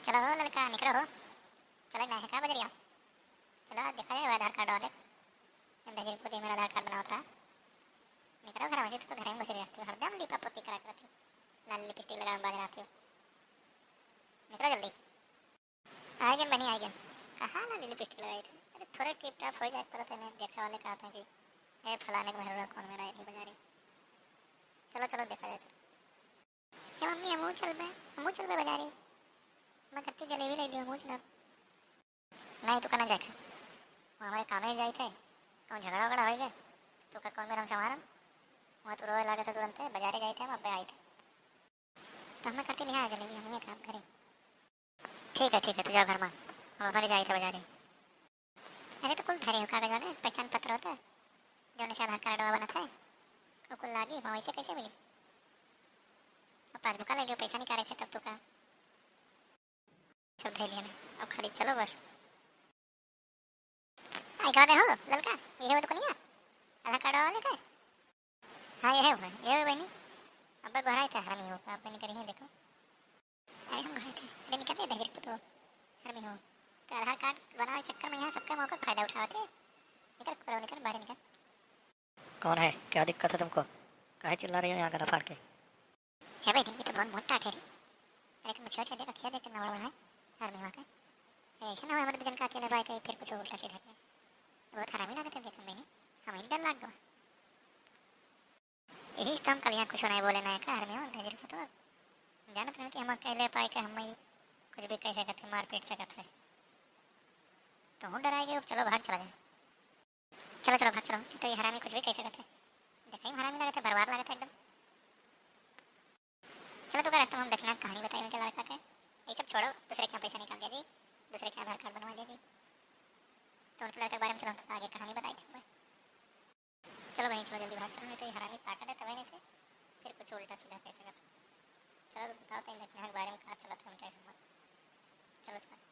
चलो हो लड़का निकलो हो। चलो ना है का बजरिया। चलो देखा जाए आधार कार्ड वाले अंदाजे को दे मेरा आधार कार्ड बना उतरा। निकलो घर में तो घर में घुस रहती हो हरदम लिपा पोती करा करती हो। लाल लिपस्टिक लगा बाज रहती हो। निकलो जल्दी। आएगन बनी आएगन। कहाँ ना लिपस्टिक लगाई थी। अरे थोड़े टिप टाप हो जाए पर तेने देखा वाले कहा था कि ए फलाने को मेरा कौन मेरा नहीं बजा रही। चलो चलो देखा जाए। ये मम्मी हमू चल बे बजा रही। मैं करती जलेबी ले दी हमू चल। नहीं तो करना जाकर वो हमारे काम में जाए थे तो झगड़ा वगड़ा हो गए तो का कौन मेरा हम संभारम। वहाँ तो रोए लगे थे तुरंत बाजारे जाए थे हम अब आए थे तो हमें करती नहीं आया जलेबी हम ये काम करें। ठीक है तू जाओ घर में हम हमारे जाए थे बाजारे। अरे तो कुल धरे हो कागज वाले पहचान पत्र होता है जो निशा आधार कार्ड बना था तो कुल लागी वहाँ वैसे कैसे मिली। अब पासबुक ले लियो पैसा निकाले थे तब तो का सब धे लिया अब खाली चलो बस। आई कहा हो लड़का ये हो तो नहीं आधार कार्ड वाले का। हाँ ये है बहनी अब घर आए थे हरमी हो अब नहीं करी है देखो। अरे हम घर थे अरे निकल रहे दहेज तो हरमी हो तो आधार कार्ड बनाने चक्कर में यहाँ सबका मौका फायदा उठाते। निकल करो निकल बाहर निकल। कौन है? क्या दिक्कत है तुमको? काहे चिल्ला रही हो यहाँ गला फाड़ के? है भाई ये तो बहुत मोटा ठहरी। अरे तुम अच्छा देखा क्या देख कितना बड़ा बड़ा है हरमी वहाँ का। ऐसा ना हो हमारे जन का अकेले भाई थे फिर कुछ उल्टा सीधा किया बहुत हरामी लगता है देखो मैंने हमें डर लग गया। यही तो हम कल यहाँ कुछ नहीं बोले ना का हरमी हो दहेज को तो जानते हैं कि हम अकेले पाए के हम कुछ भी कह सकते हैं मार पीट सकते हैं तो हम डराएंगे। अब चलो बाहर चला जाए। चलो भाग चलो तो ये हरामी कुछ भी कह सकते हैं देखा ही हरामी लगा था बर्बाद लगा था एकदम। चलो तो रास्ते में हम दक्षिणा कहानी बताई उनके लड़का के ये सब छोड़ो दूसरे के पैसा निकाल दिया जी दूसरे के आधार कार्ड बनवा दिया जी तो उनके लड़के के बारे में चलो तो आगे कहानी बताई थी। चलो भाई चलो जल्दी भाग चलो नहीं तो ये हरामी ताकत है तब से फिर कुछ उल्टा सीधा कह सकता। चलो तो बताओ तो दक्षिणा के बारे में कहा चला था उनके चलो चलो।